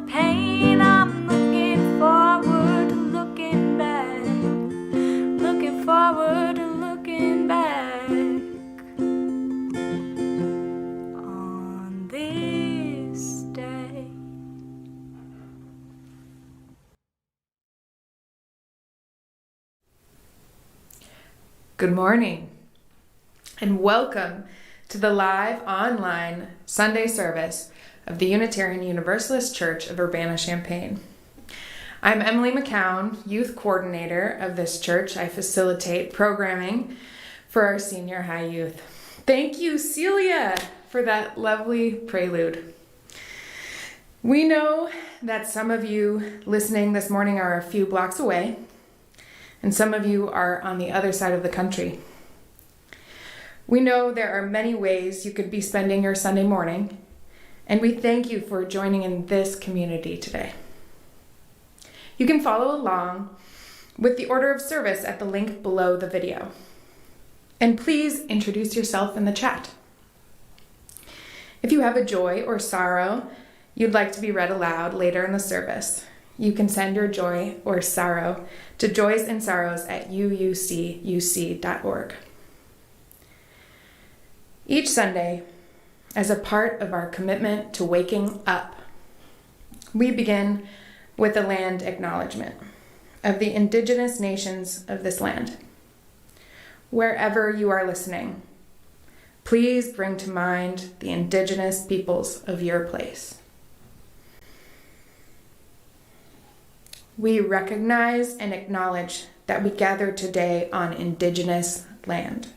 the pain. I'm looking forward to looking back. Looking forward to looking back on this day. Good morning, and welcome to the live online Sunday service of the Unitarian Universalist Church of Urbana-Champaign. I'm Emily McKown, Youth Coordinator of this church. I facilitate programming for our senior high youth. Thank you, Celia, for that lovely prelude. We know that some of you listening this morning are a few blocks away, and some of you are on the other side of the country. We know there are many ways you could be spending your Sunday morning, and we thank you for joining in this community today. You can follow along with the order of service at the link below the video. And please introduce yourself in the chat. If you have a joy or sorrow you'd like to be read aloud later in the service, you can send your joy or sorrow to joysandsorrows@uucuc.org. Each Sunday, as a part of our commitment to waking up, we begin with a land acknowledgement of the indigenous nations of this land. Wherever you are listening, please bring to mind the indigenous peoples of your place. We recognize and acknowledge that we gather today on indigenous land,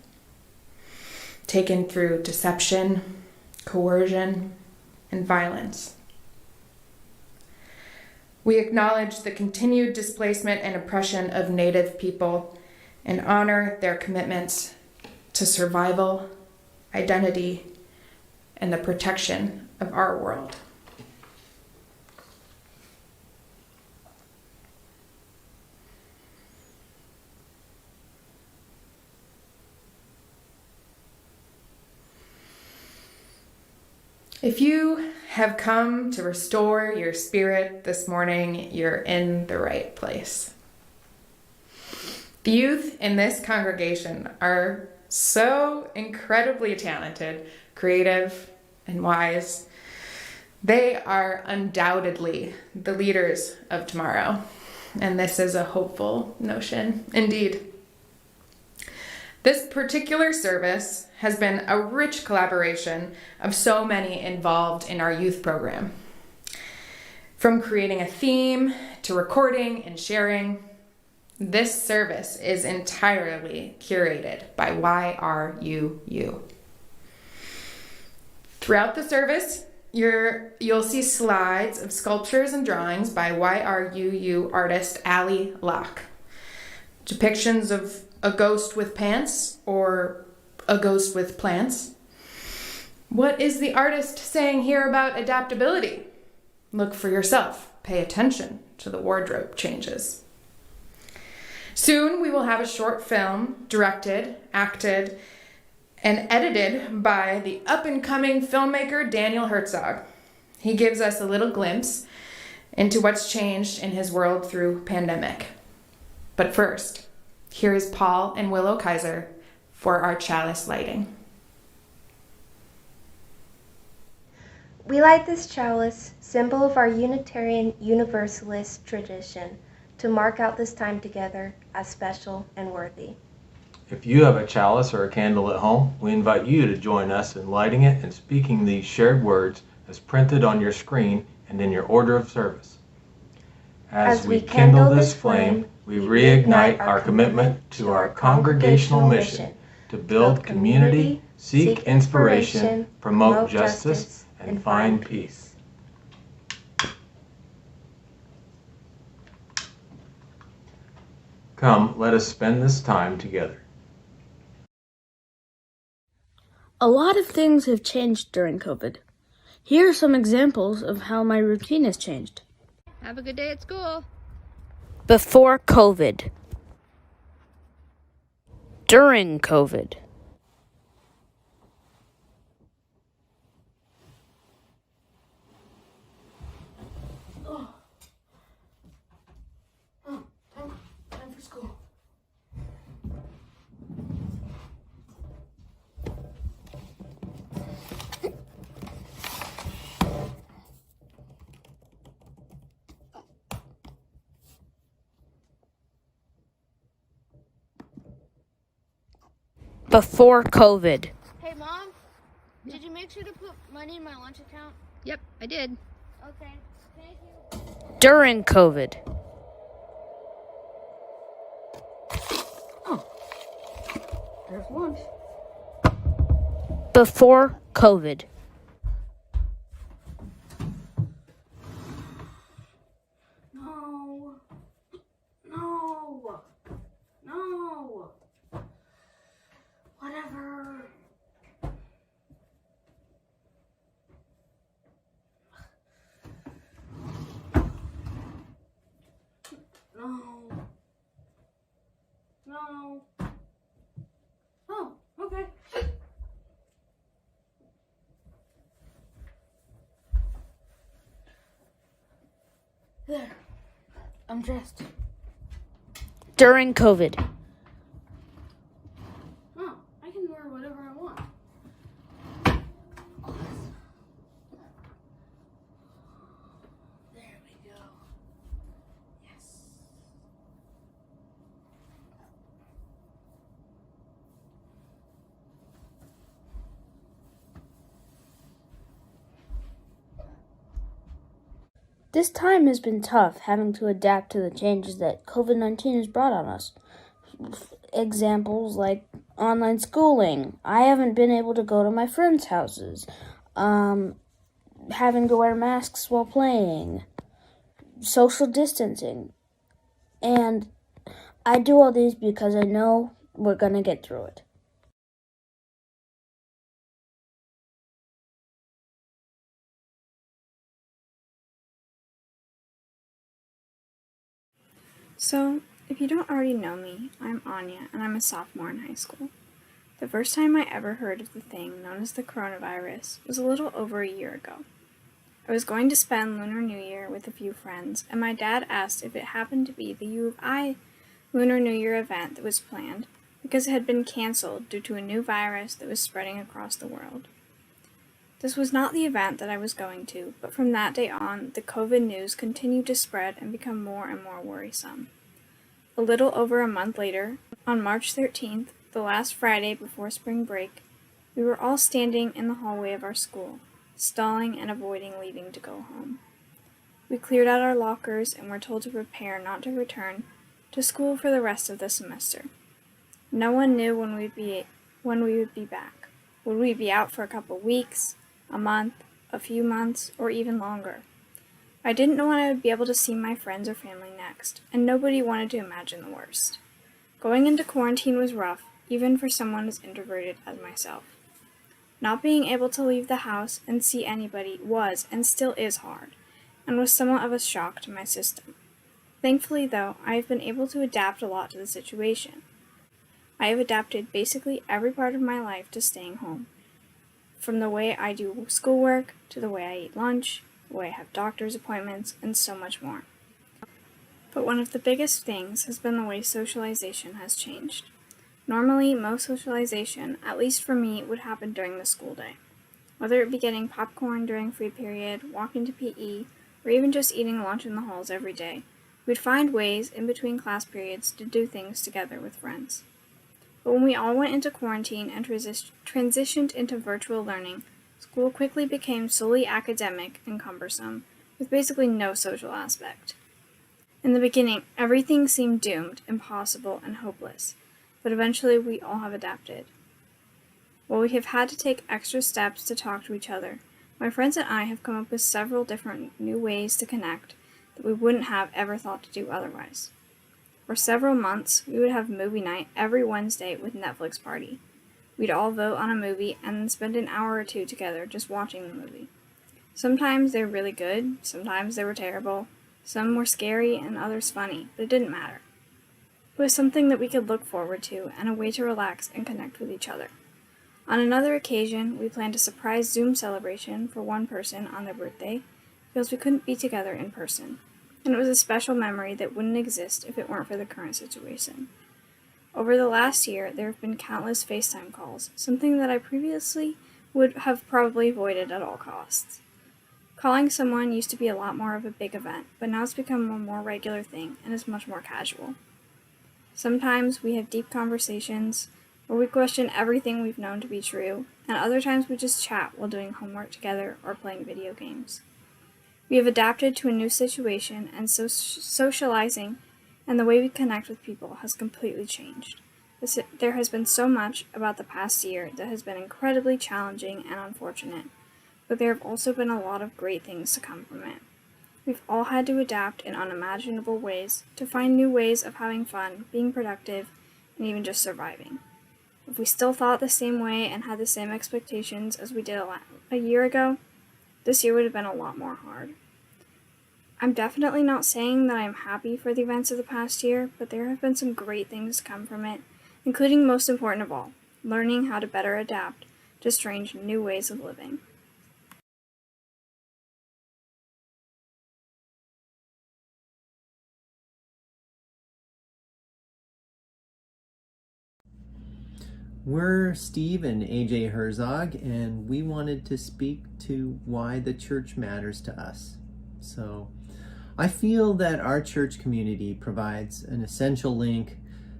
taken through deception, coercion, and violence. We acknowledge the continued displacement and oppression of Native people and honor their commitments to survival, identity, and the protection of our world. If you have come to restore your spirit this morning, you're in the right place. The youth in this congregation are so incredibly talented, creative, and wise. They are undoubtedly the leaders of tomorrow, and this is a hopeful notion indeed. This particular service has been a rich collaboration of so many involved in our youth program. From creating a theme to recording and sharing, this service is entirely curated by YRUU. Throughout the service, you'll see slides of sculptures and drawings by YRUU artist Ali Locke, depictions of a ghost with pants or a ghost with plants. What is the artist saying here about adaptability? Look for yourself. Pay attention to the wardrobe changes. Soon we will have a short film directed, acted, and edited by the up-and-coming filmmaker Daniel Herzog. He gives us a little glimpse into what's changed in his world through pandemic. But first, here is Paul and Willow Kaiser for our chalice lighting. We light this chalice, symbol of our Unitarian Universalist tradition, to mark out this time together as special and worthy. If you have a chalice or a candle at home, we invite you to join us in lighting it and speaking these shared words as printed on your screen and in your order of service. As we kindle this flame, we reignite our commitment to our congregational mission to build community, seek inspiration, promote justice, and find peace. Come, let us spend this time together. A lot of things have changed during COVID. Here are some examples of how my routine has changed. Have a good day at school. Before COVID. During COVID. Before COVID. Hey, Mom, did you make sure to put money in my lunch account? Yep, I did. Okay, thank you. During COVID. There's lunch. Before COVID. No. No. No. Whatever. No. No. Oh, okay. There. I'm dressed. During COVID. Oh, I can wear whatever I want. There we go. Yes. This time has been tough, having to adapt to the changes that COVID-19 has brought on us. Examples like online schooling. I haven't been able to go to my friends' houses. Having to wear masks while playing. Social distancing. And I do all these because I know we're going to get through it. So, if you don't already know me, I'm Anya, and I'm a sophomore in high school. The first time I ever heard of the thing known as the coronavirus was a little over a year ago. I was going to spend Lunar New Year with a few friends, and my dad asked if it happened to be the U of I Lunar New Year event that was planned, because it had been canceled due to a new virus that was spreading across the world. This was not the event that I was going to, but from that day on, the COVID news continued to spread and become more and more worrisome. A little over a month later, on March 13th, the last Friday before spring break, we were all standing in the hallway of our school, stalling and avoiding leaving to go home. We cleared out our lockers and were told to prepare not to return to school for the rest of the semester. No one knew when we would be back. Would we be out for a couple weeks, a month, a few months, or even longer? I didn't know when I would be able to see my friends or family next, and nobody wanted to imagine the worst. Going into quarantine was rough, even for someone as introverted as myself. Not being able to leave the house and see anybody was and still is hard, and was somewhat of a shock to my system. Thankfully, though, I have been able to adapt a lot to the situation. I have adapted basically every part of my life to staying home, from the way I do schoolwork, to the way I eat lunch, the way I have doctor's appointments, and so much more. But one of the biggest things has been the way socialization has changed. Normally, most socialization, at least for me, would happen during the school day. Whether it be getting popcorn during free period, walking to PE, or even just eating lunch in the halls every day, we'd find ways in between class periods to do things together with friends. But when we all went into quarantine and transitioned into virtual learning, school quickly became solely academic and cumbersome, with basically no social aspect. In the beginning, everything seemed doomed, impossible, and hopeless, but eventually we all have adapted. While we have had to take extra steps to talk to each other, my friends and I have come up with several different new ways to connect that we wouldn't have ever thought to do otherwise. For several months, we would have movie night every Wednesday with Netflix party. We'd all vote on a movie and then spend an hour or two together just watching the movie. Sometimes they were really good, sometimes they were terrible, some were scary and others funny, but it didn't matter. It was something that we could look forward to and a way to relax and connect with each other. On another occasion, we planned a surprise Zoom celebration for one person on their birthday because we couldn't be together in person, and it was a special memory that wouldn't exist if it weren't for the current situation. Over the last year, there have been countless FaceTime calls, something that I previously would have probably avoided at all costs. Calling someone used to be a lot more of a big event, but now it's become a more regular thing and is much more casual. Sometimes we have deep conversations where we question everything we've known to be true, and other times we just chat while doing homework together or playing video games. We have adapted to a new situation, and socializing and the way we connect with people has completely changed. There has been so much about the past year that has been incredibly challenging and unfortunate, but there have also been a lot of great things to come from it. We've all had to adapt in unimaginable ways to find new ways of having fun, being productive, and even just surviving. If we still thought the same way and had the same expectations as we did a year ago, this year would have been a lot more hard. I'm definitely not saying that I'm happy for the events of the past year, but there have been some great things to come from it, including, most important of all, learning how to better adapt to strange new ways of living. We're Steve and AJ Herzog, and we wanted to speak to why the church matters to us. So I feel that our church community provides an essential link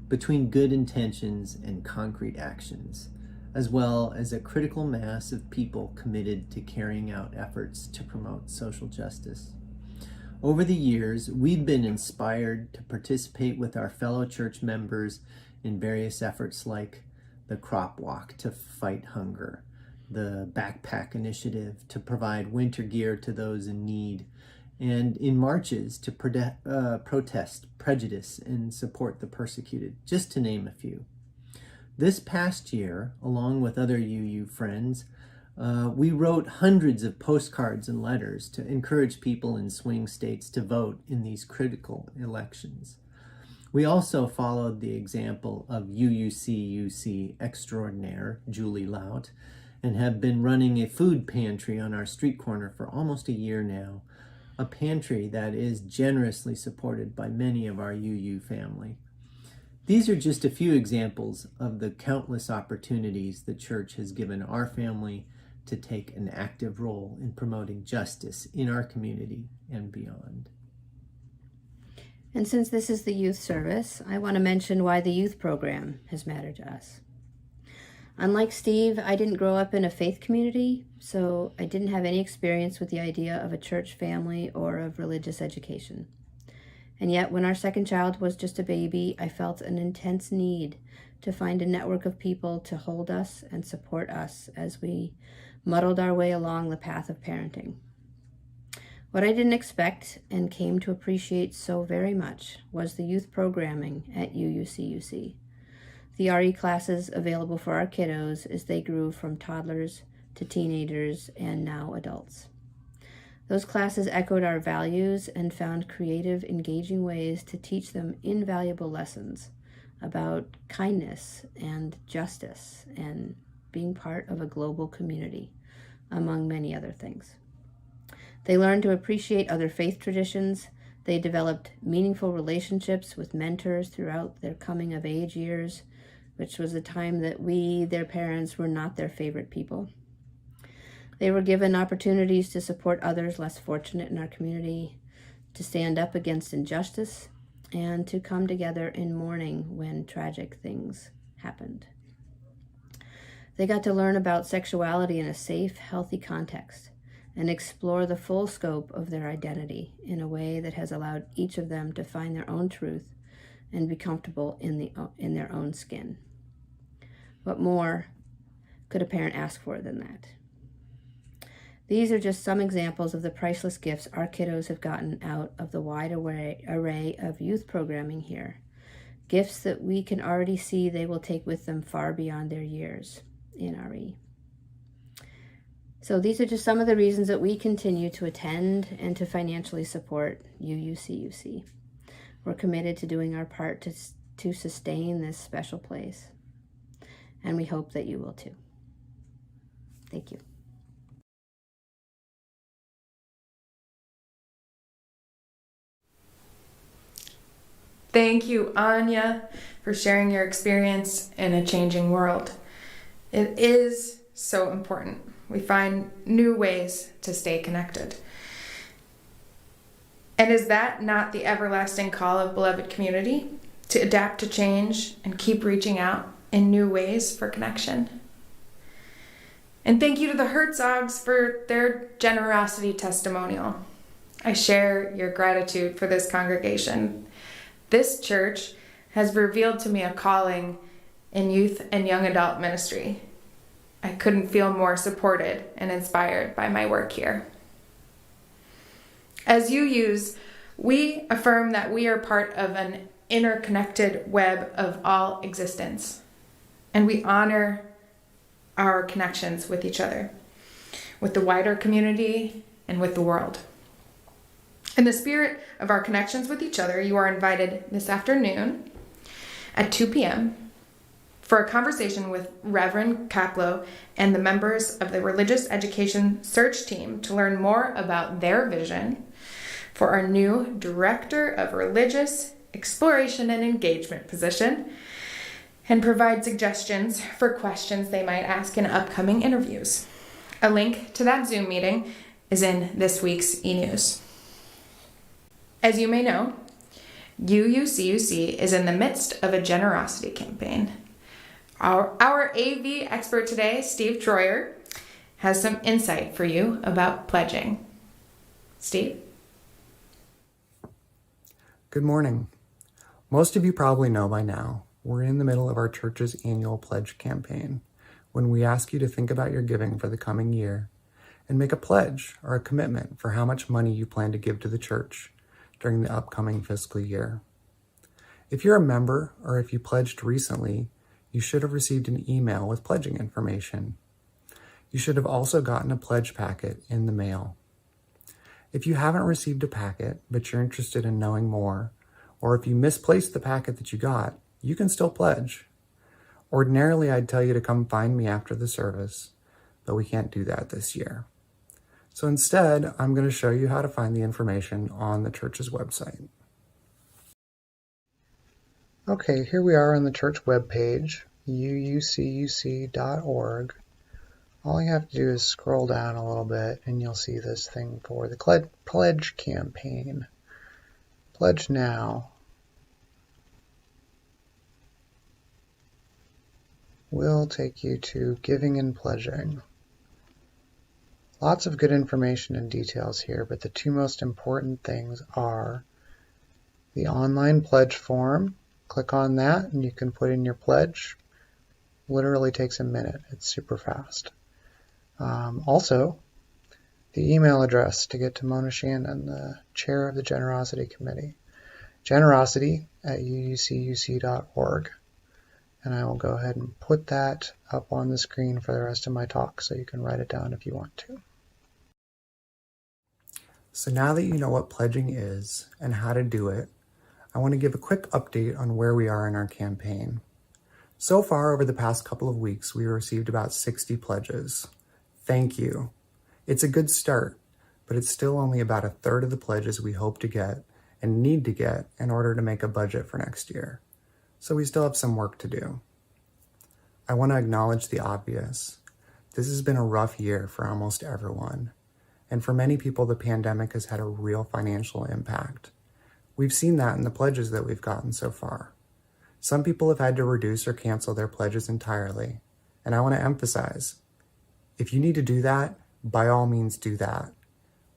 between good intentions and concrete actions, as well as a critical mass of people committed to carrying out efforts to promote social justice. Over the years, we've been inspired to participate with our fellow church members in various efforts like the Crop Walk to fight hunger, the Backpack Initiative to provide winter gear to those in need, and in marches to protest prejudice and support the persecuted, just to name a few. This past year, along with other UU friends, we wrote hundreds of postcards and letters to encourage people in swing states to vote in these critical elections. We also followed the example of UUCUC extraordinaire Julie Lout and have been running a food pantry on our street corner for almost a year now, a pantry that is generously supported by many of our UU family. These are just a few examples of the countless opportunities the church has given our family to take an active role in promoting justice in our community and beyond. And since this is the youth service, I want to mention why the youth program has mattered to us. Unlike Steve, I didn't grow up in a faith community, so I didn't have any experience with the idea of a church family or of religious education. And yet, when our second child was just a baby, I felt an intense need to find a network of people to hold us and support us as we muddled our way along the path of parenting. What I didn't expect and came to appreciate so very much was the youth programming at UUCUC. The RE classes available for our kiddos as they grew from toddlers to teenagers and now adults. Those classes echoed our values and found creative, engaging ways to teach them invaluable lessons about kindness and justice and being part of a global community, among many other things. They learned to appreciate other faith traditions. They developed meaningful relationships with mentors throughout their coming of age years, which was a time that we, their parents, were not their favorite people. They were given opportunities to support others less fortunate in our community, to stand up against injustice, and to come together in mourning when tragic things happened. They got to learn about sexuality in a safe, healthy context and explore the full scope of their identity in a way that has allowed each of them to find their own truth and be comfortable in their own skin. What more could a parent ask for than that? These are just some examples of the priceless gifts our kiddos have gotten out of the wide array of youth programming here. Gifts that we can already see they will take with them far beyond their years in RE. So these are just some of the reasons that we continue to attend and to financially support UUCUC. We're committed to doing our part to sustain this special place. And we hope that you will too. Thank you. Thank you, Anya, for sharing your experience in a changing world. It is so important. We find new ways to stay connected. And is that not the everlasting call of beloved community? To adapt to change and keep reaching out in new ways for connection. And thank you to the Herzogs for their generosity testimonial. I share your gratitude for this congregation. This church has revealed to me a calling in youth and young adult ministry. I couldn't feel more supported and inspired by my work here. As UUs, we affirm that we are part of an interconnected web of all existence, and we honor our connections with each other, with the wider community, and with the world. In the spirit of our connections with each other, you are invited this afternoon at 2 p.m. for a conversation with Reverend Kaplow and the members of the Religious Education Search Team to learn more about their vision for our new Director of Religious Exploration and Engagement position, and provide suggestions for questions they might ask in upcoming interviews. A link to that Zoom meeting is in this week's e-news. As you may know, UUCUC is in the midst of a generosity campaign. Our AV expert today, Steve Troyer, has some insight for you about pledging. Steve? Good morning. Most of you probably know by now, we're in the middle of our church's annual pledge campaign, when we ask you to think about your giving for the coming year and make a pledge or a commitment for how much money you plan to give to the church during the upcoming fiscal year. If you're a member or if you pledged recently, you should have received an email with pledging information. You should have also gotten a pledge packet in the mail. If you haven't received a packet, but you're interested in knowing more, or if you misplaced the packet that you got, you can still pledge. Ordinarily, I'd tell you to come find me after the service, but we can't do that this year. So instead, I'm going to show you how to find the information on the church's website. Okay, here we are on the church webpage, uucuc.org. All you have to do is scroll down a little bit and you'll see this thing for the pledge campaign. Pledge now. Will take you to giving and pledging. Lots of good information and details here, but the two most important things are the online pledge form. Click on that and you can put in your pledge. Literally takes a minute. It's super fast. Also, the email address to get to Mona Shannon, the chair of the Generosity Committee. generosity@uucuc.org. And I will go ahead and put that up on the screen for the rest of my talk so you can write it down if you want to. So now that you know what pledging is and how to do it, I want to give a quick update on where we are in our campaign. So far, over the past couple of weeks, we received about 60 pledges. Thank you. It's a good start, but it's still only about a third of the pledges we hope to get and need to get in order to make a budget for next year. So we still have some work to do. I want to acknowledge the obvious. This has been a rough year for almost everyone. And for many people, the pandemic has had a real financial impact. We've seen that in the pledges that we've gotten so far. Some people have had to reduce or cancel their pledges entirely. And I want to emphasize, if you need to do that, by all means do that.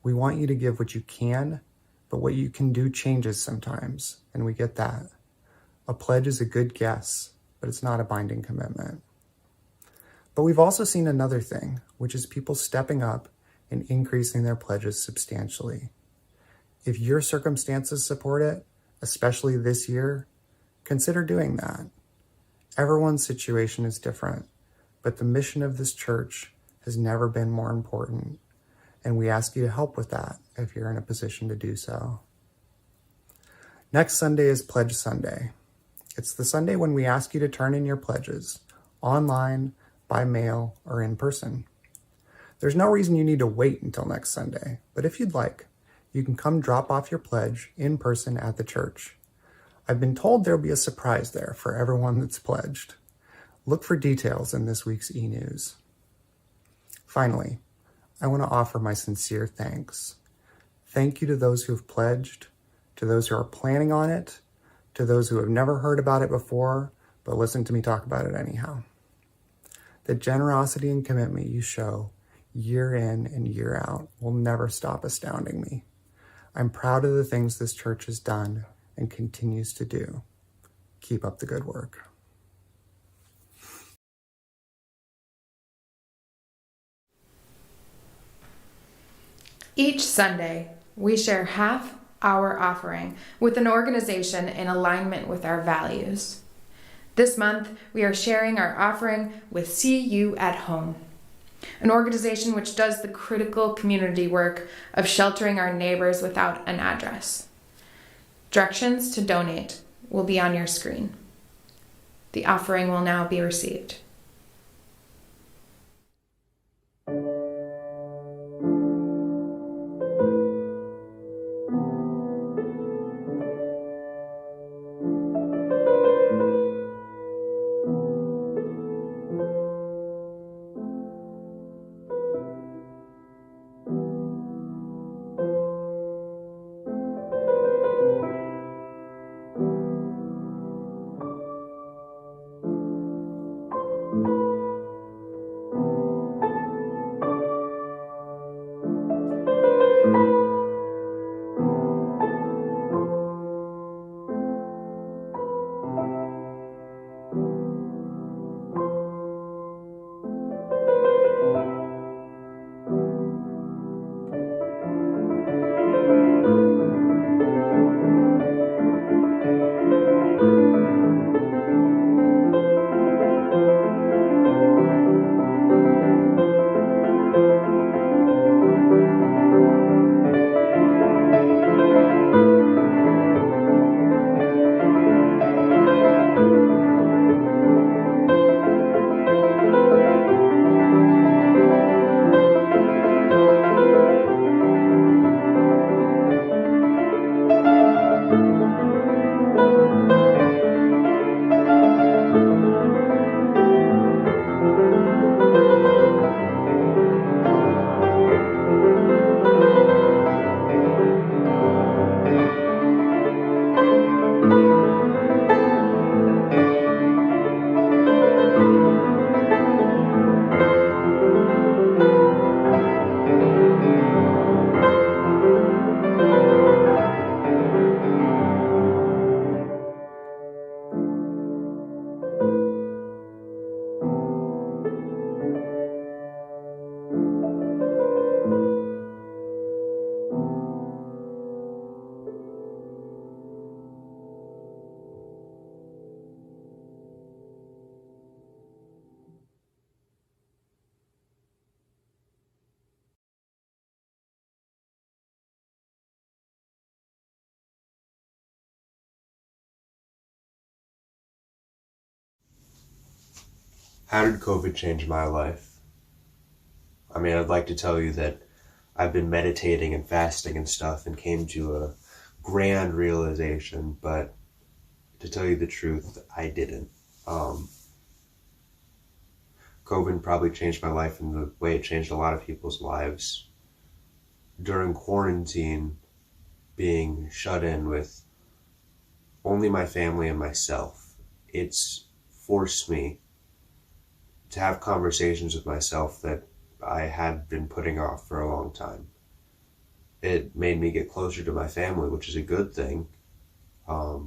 We want you to give what you can, but what you can do changes sometimes, and we get that. A pledge is a good guess, but it's not a binding commitment. But we've also seen another thing, which is people stepping up and increasing their pledges substantially. If your circumstances support it, especially this year, consider doing that. Everyone's situation is different, but the mission of this church has never been more important, and we ask you to help with that if you're in a position to do so. Next Sunday is Pledge Sunday. It's the Sunday when we ask you to turn in your pledges, online, by mail, or in person. There's no reason you need to wait until next Sunday, but if you'd like, you can come drop off your pledge in person at the church. I've been told there'll be a surprise there for everyone that's pledged. Look for details in this week's e-news. Finally, I want to offer my sincere thanks. Thank you to those who have pledged, to those who are planning on it, to those who have never heard about it before, but listen to me talk about it anyhow. The generosity and commitment you show year in and year out will never stop astounding me. I'm proud of the things this church has done and continues to do. Keep up the good work. Each Sunday, we share half our offering with an organization in alignment with our values. This month, we are sharing our offering with See You at Home, an organization which does the critical community work of sheltering our neighbors without an address. Directions to donate will be on your screen. The offering will now be received. How did COVID change my life? I mean, I'd like to tell you that I've been meditating and fasting and stuff and came to a grand realization, but to tell you the truth, I didn't. COVID probably changed my life in the way it changed a lot of people's lives. During quarantine, being shut in with only my family and myself, it's forced me to have conversations with myself that I had been putting off for a long time. It made me get closer to my family, which is a good thing. But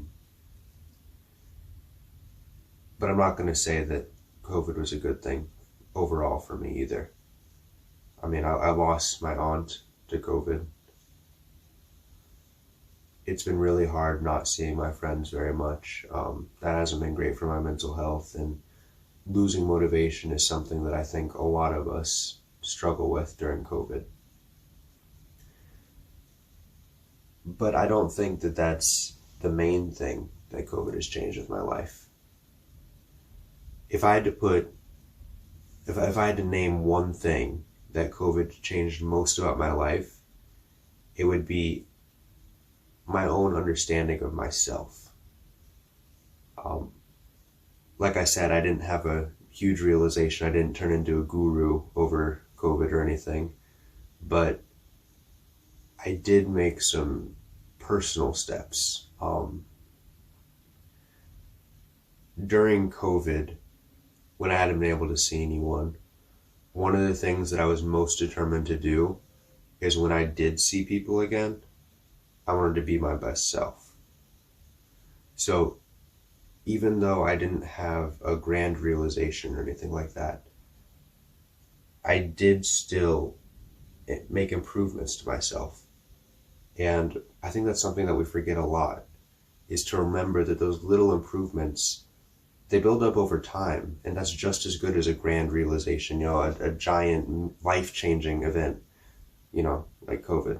I'm not going to say that COVID was a good thing overall for me either. I mean, I lost my aunt to COVID. It's been really hard not seeing my friends very much. That hasn't been great for my mental health, and losing motivation is something that I think a lot of us struggle with during COVID. But I don't think that that's the main thing that COVID has changed with my life. If I had to name one thing that COVID changed most about my life, it would be my own understanding of myself. Like I said, I didn't have a huge realization. I didn't turn into a guru over COVID or anything, but I did make some personal steps. during COVID, when I hadn't been able to see anyone, one of the things that I was most determined to do is when I did see people again, I wanted to be my best self. So even though I didn't have a grand realization or anything like that, I did still make improvements to myself. And I think that's something that we forget a lot, is to remember that those little improvements, they build up over time, and that's just as good as a grand realization, a giant life-changing event, like COVID.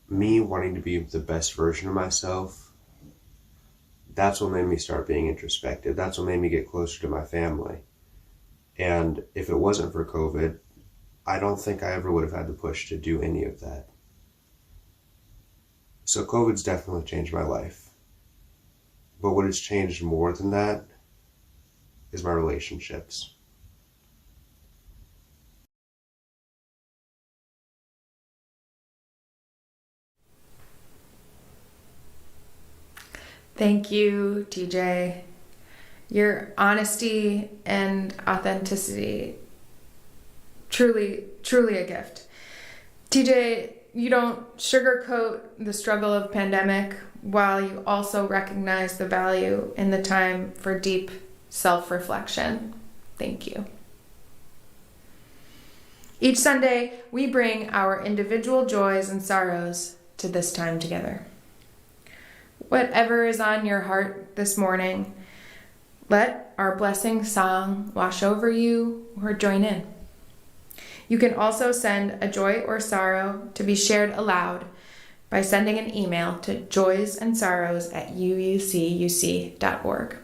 Me wanting to be the best version of myself, that's what made me start being introspective. That's what made me get closer to my family. And if it wasn't for COVID, I don't think I ever would have had the push to do any of that. So COVID's definitely changed my life. But what has changed more than that is my relationships. Thank you, TJ. Your honesty and authenticity, truly a gift. TJ, you don't sugarcoat the struggle of pandemic while you also recognize the value in the time for deep self-reflection. Thank you. Each Sunday, we bring our individual joys and sorrows to this time together. Whatever is on your heart this morning, let our blessing song wash over you or join in. You can also send a joy or sorrow to be shared aloud by sending an email to joysandsorrows@uucuc.org.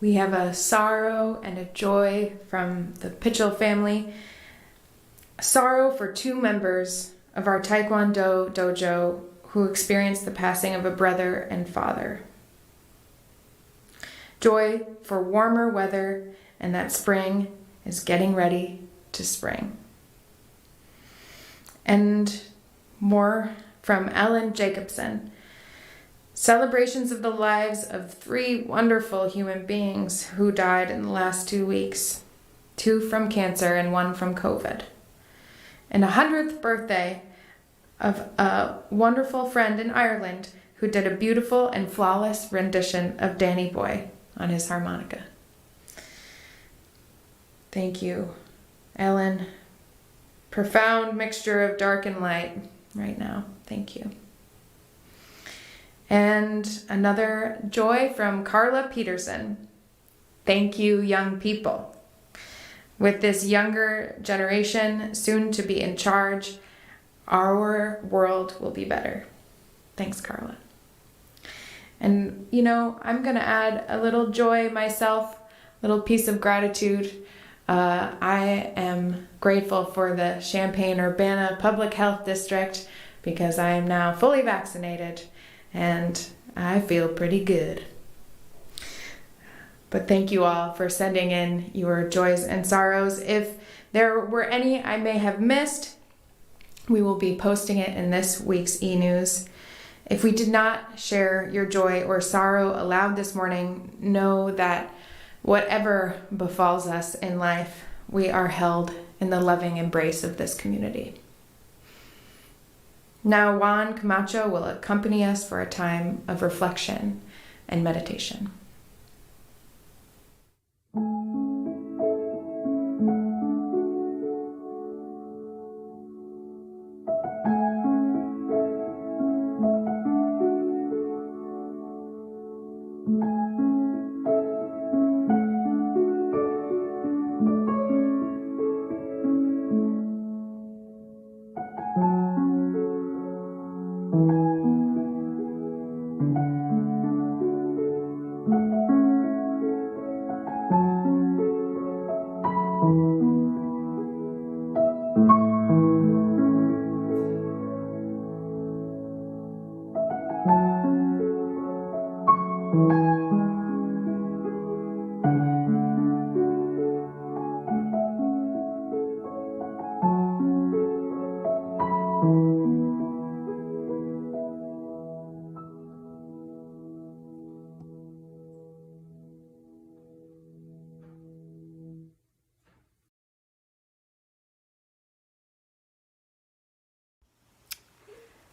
We have a sorrow and a joy from the Pitchell family. A sorrow for 2 members of our Taekwondo dojo who experienced the passing of a brother and father. Joy for warmer weather and that spring is getting ready to to spring. And more from Ellen Jacobson. Celebrations of the lives of 3 wonderful human beings who died in the last 2 weeks, 2 from cancer and 1 from COVID. And 100th birthday of a wonderful friend in Ireland who did a beautiful and flawless rendition of Danny Boy on his harmonica. Thank you, Ellen. Profound mixture of dark and light right now. Thank you. And another joy from Carla Peterson. Thank you, young people. With this younger generation soon to be in charge, our world will be better. Thanks, Carla. And, I'm going to add a little joy myself, a little piece of gratitude. I am grateful for the Champaign-Urbana Public Health District because I am now fully vaccinated and I feel pretty good. But thank you all for sending in your joys and sorrows. If there were any I may have missed, we will be posting it in this week's e-news. If we did not share your joy or sorrow aloud this morning, know that whatever befalls us in life, we are held in the loving embrace of this community. Now Juan Camacho will accompany us for a time of reflection and meditation.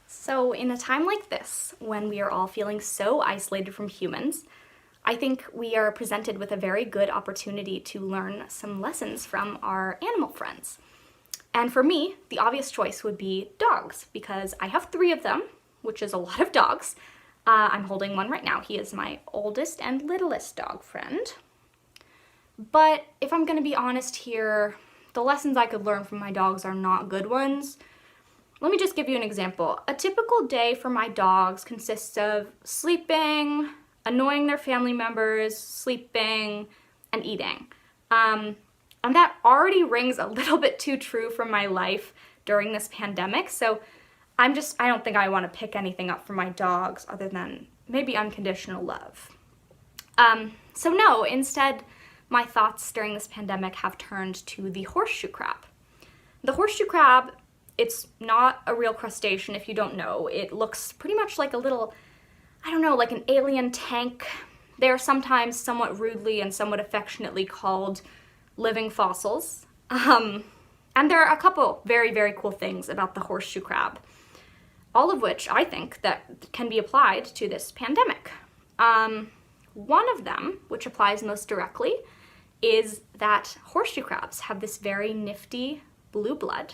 So in a time like this, when we are all feeling so isolated from humans, I think we are presented with a very good opportunity to learn some lessons from our animal friends. And for me, the obvious choice would be dogs, because I have 3 of them, which is a lot of dogs. I'm holding one right now. He is my oldest and littlest dog friend. But if I'm going to be honest here, the lessons I could learn from my dogs are not good ones. Let me just give you an example. A typical day for my dogs consists of sleeping, annoying their family members, sleeping, and eating. And that already rings a little bit too true from my life during this pandemic, so I don't think I want to pick anything up for my dogs other than maybe unconditional love. So no, instead, my thoughts during this pandemic have turned to the horseshoe crab. The horseshoe crab, it's not a real crustacean if you don't know. It looks pretty much like a little, like an alien tank. They are sometimes somewhat rudely and somewhat affectionately called living fossils. And there are a couple very, very cool things about the horseshoe crab, all of which I think that can be applied to this pandemic. One of them, which applies most directly, is that horseshoe crabs have this very nifty blue blood.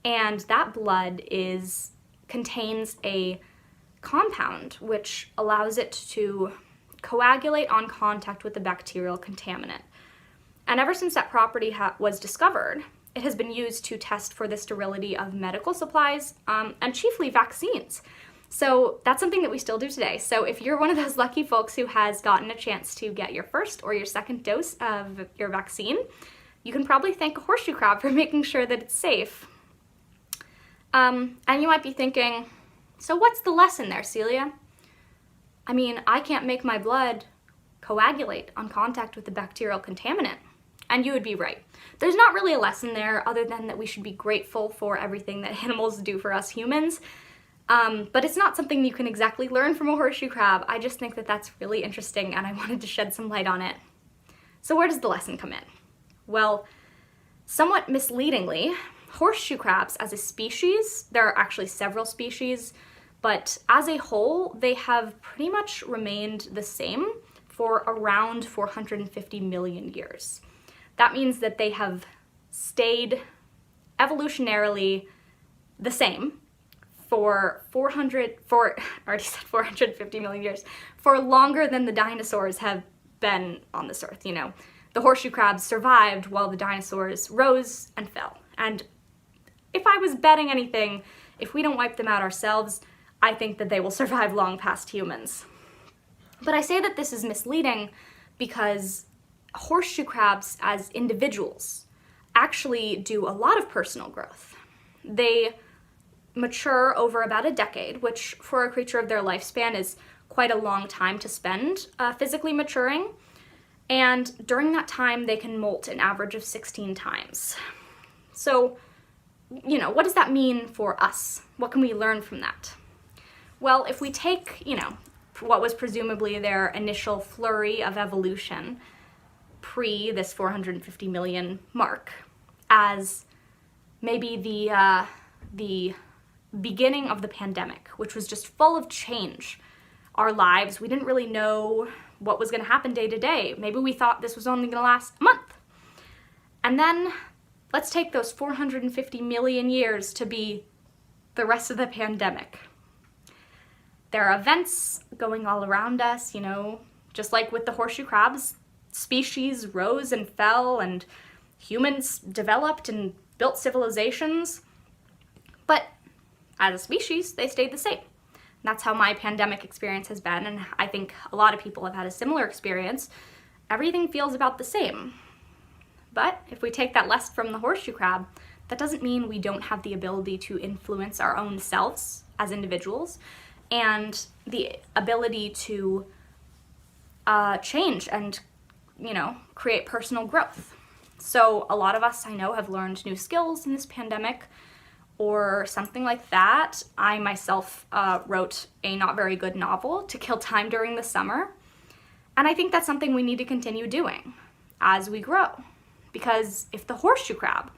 And that blood contains a compound which allows it to coagulate on contact with the bacterial contaminant. And ever since that property was discovered, it has been used to test for the sterility of medical supplies and chiefly vaccines. So that's something that we still do today. So if you're one of those lucky folks who has gotten a chance to get your first or your second dose of your vaccine, you can probably thank a horseshoe crab for making sure that it's safe. And you might be thinking, so what's the lesson there, Celia? I can't make my blood coagulate on contact with the bacterial contaminant. And you would be right. There's not really a lesson there other than that we should be grateful for everything that animals do for us humans. But it's not something you can exactly learn from a horseshoe crab. I just think that that's really interesting and I wanted to shed some light on it. So where does the lesson come in? Well, somewhat misleadingly, horseshoe crabs as a species, there are actually several species, but as a whole, they have pretty much remained the same for around 450 million years. That means that they have stayed evolutionarily the same for 450 million years, for longer than the dinosaurs have been on this earth, you know. The horseshoe crabs survived while the dinosaurs rose and fell. And if I was betting anything, if we don't wipe them out ourselves, I think that they will survive long past humans. But I say that this is misleading because horseshoe crabs as individuals actually do a lot of personal growth. They mature over about a decade, which for a creature of their lifespan is quite a long time to spend physically maturing. And during that time, they can molt an average of 16 times. So, you know, what does that mean for us? What can we learn from that? Well, if we take, you know, what was presumably their initial flurry of evolution pre this 450 million mark as maybe the beginning of the pandemic, which was just full of change. Our lives, we didn't really know what was going to happen day to day. Maybe we thought this was only going to last a month. And then let's take those 450 million years to be the rest of the pandemic. There are events going all around us, you know, just like with the horseshoe crabs, species rose and fell and humans developed and built civilizations. But as a species, they stayed the same. And that's how my pandemic experience has been, and I think a lot of people have had a similar experience. Everything feels about the same. But if we take that lesson from the horseshoe crab, that doesn't mean we don't have the ability to influence our own selves as individuals and the ability to change and, you know, create personal growth. So a lot of us, I know, have learned new skills in this pandemic or something like that. I myself wrote a not very good novel to kill time during the summer. And I think that's something we need to continue doing as we grow. Because if the horseshoe crab,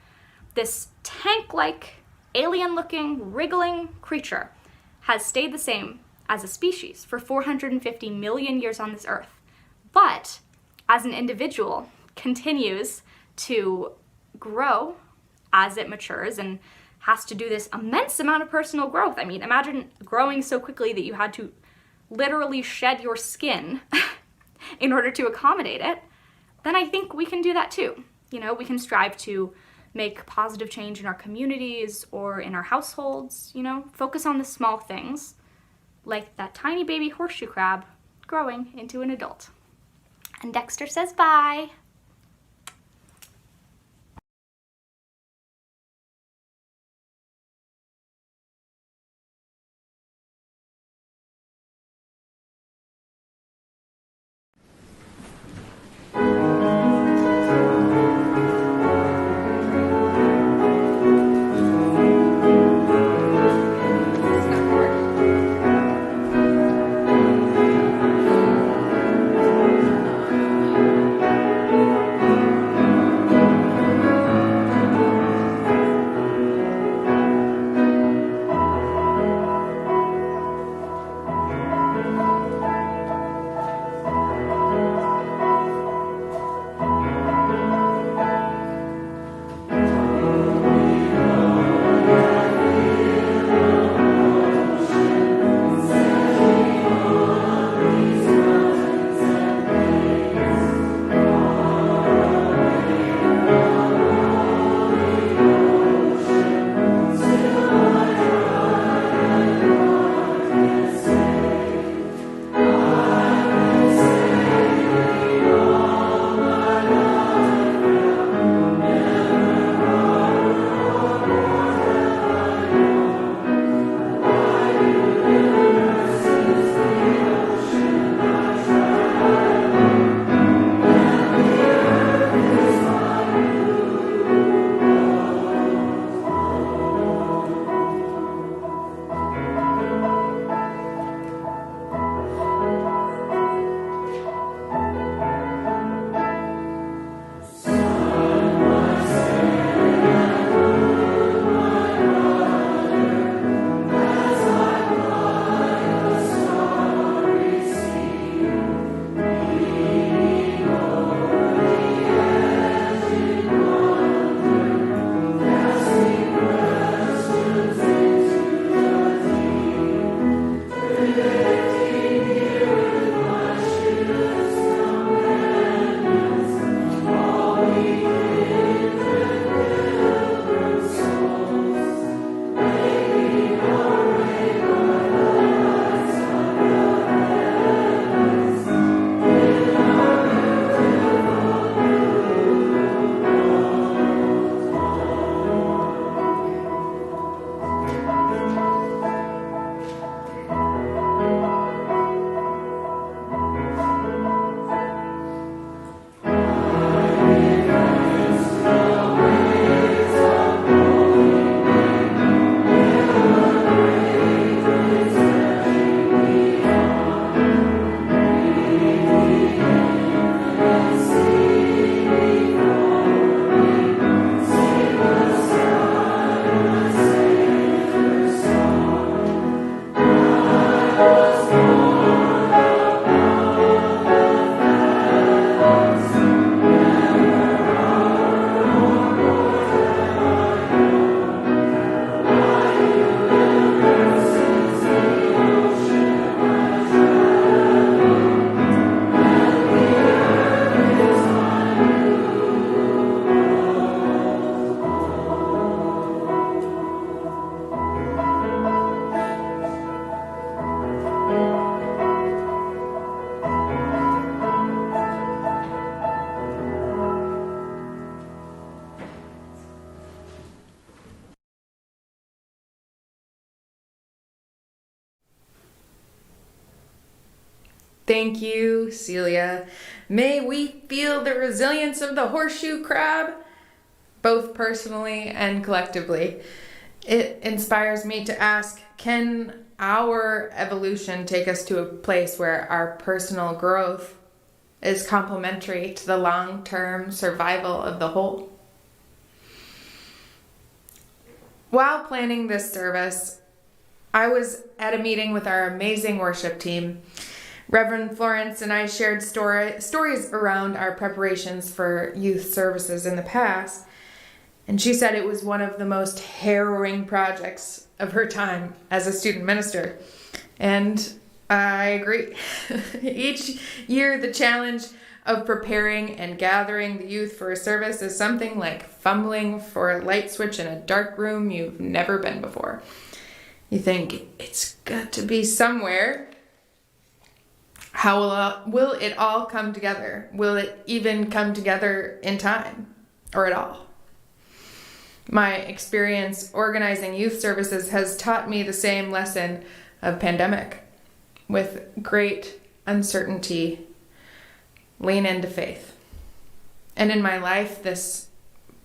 this tank-like, alien-looking, wriggling creature, has stayed the same as a species for 450 million years on this earth, but as an individual continues to grow as it matures and has to do this immense amount of personal growth. I mean, imagine growing so quickly that you had to literally shed your skin in order to accommodate it, then I think we can do that too. You know, we can strive to make positive change in our communities or in our households, you know, focus on the small things, like that tiny baby horseshoe crab growing into an adult. And Dexter says bye. Thank you, Celia. May we feel the resilience of the horseshoe crab, both personally and collectively. It inspires me to ask, can our evolution take us to a place where our personal growth is complementary to the long-term survival of the whole? While planning this service, I was at a meeting with our amazing worship team. Reverend Florence and I shared stories around our preparations for youth services in the past, and she said it was one of the most harrowing projects of her time as a student minister. And I agree. Each year, the challenge of preparing and gathering the youth for a service is something like fumbling for a light switch in a dark room you've never been before. You think, it's got to be somewhere. How will it all come together? Will it even come together in time or at all? My experience organizing youth services has taught me the same lesson of pandemic. With great uncertainty, lean into faith. And in my life, this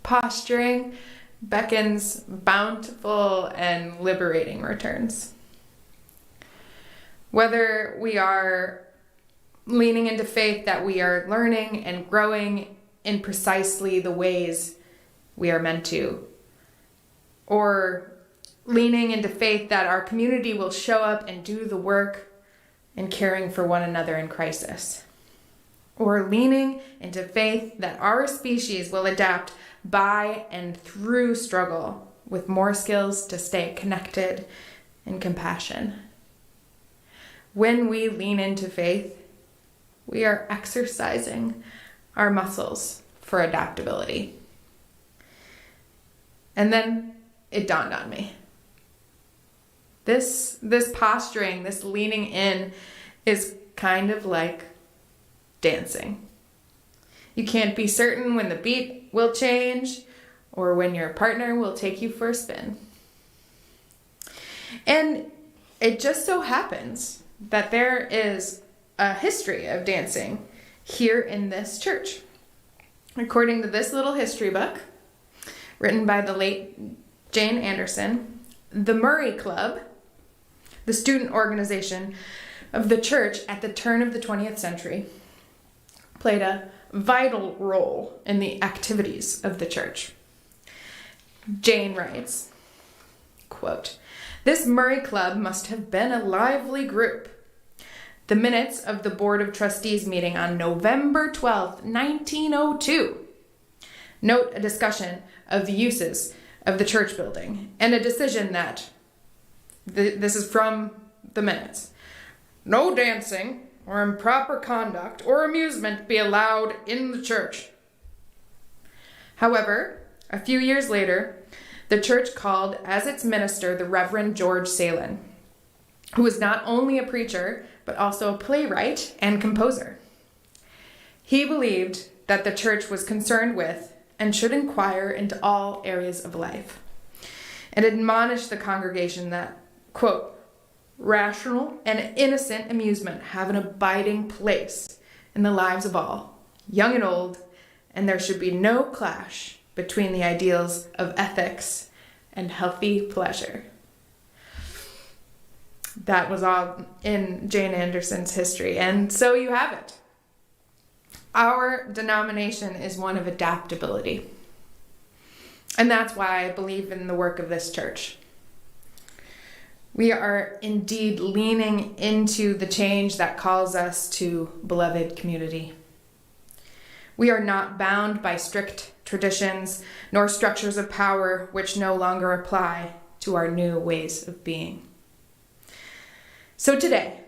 posturing beckons bountiful and liberating returns. Whether we are leaning into faith that we are learning and growing in precisely the ways we are meant to, or leaning into faith that our community will show up and do the work in caring for one another in crisis, or leaning into faith that our species will adapt by and through struggle with more skills to stay connected and compassion. When we lean into faith, we are exercising our muscles for adaptability. And then it dawned on me. This posturing, this leaning in is kind of like dancing. You can't be certain when the beat will change or when your partner will take you for a spin. And it just so happens that there is a history of dancing here in this church. According to this little history book, written by the late Jane Anderson, the Murray Club, the student organization of the church at the turn of the 20th century, played a vital role in the activities of the church. Jane writes, quote, "This Murray Club must have been a lively group. The minutes of the Board of Trustees meeting on November 12th, 1902, note a discussion of the uses of the church building and a decision that," this is from the minutes, "no dancing or improper conduct or amusement be allowed in the church." However, a few years later, the church called as its minister the Reverend George Salen, who was not only a preacher, but also a playwright and composer. He believed that the church was concerned with and should inquire into all areas of life, and admonished the congregation that, quote, "rational and innocent amusement have an abiding place in the lives of all, young and old, and there should be no clash between the ideals of ethics and healthy pleasure." That was all in Jane Anderson's history, and so you have it. Our denomination is one of adaptability, and that's why I believe in the work of this church. We are indeed leaning into the change that calls us to beloved community. We are not bound by strict traditions nor structures of power which no longer apply to our new ways of being. So today,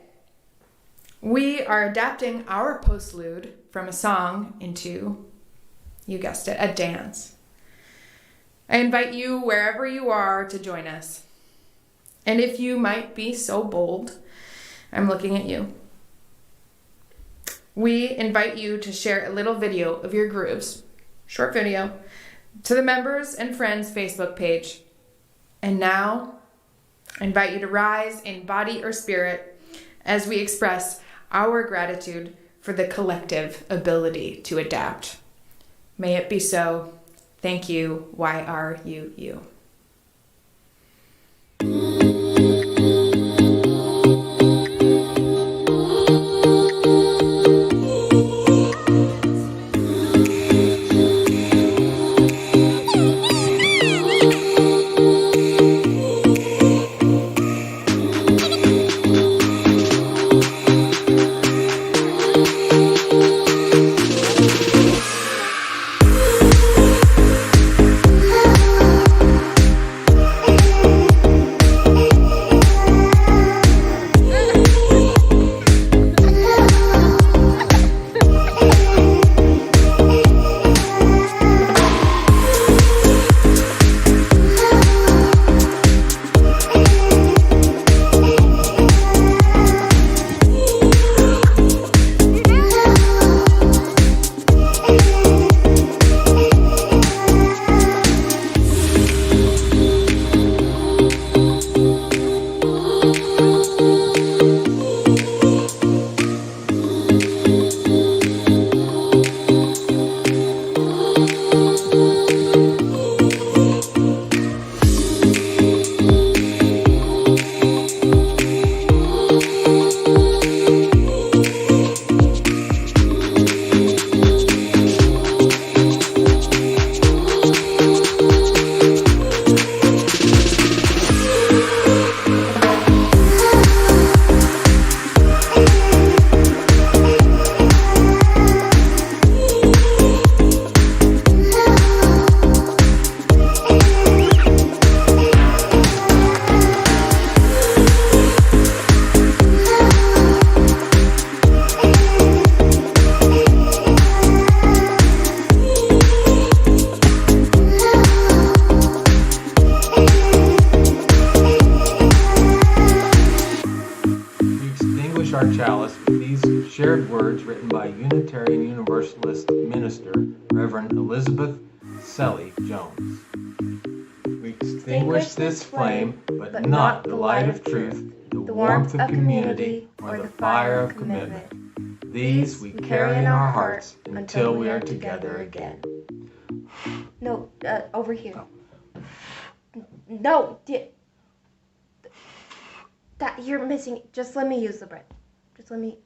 we are adapting our postlude from a song into, you guessed it, a dance. I invite you, wherever you are, to join us. And if you might be so bold, I'm looking at you. We invite you to share a little video of your grooves, short video, to the members and friends Facebook page. And now, I invite you to rise in body or spirit as we express our gratitude for the collective ability to adapt. May it be so. Thank you, YRUU. Our chalice with these shared words written by Unitarian Universalist minister Reverend Elizabeth Selly Jones. We extinguish this flame, but not the light of truth, the warmth of community, or the fire of commitment. These we carry in our hearts until we are together again. No, over here. No, that you're missing. Just let me use the bread. Just let me.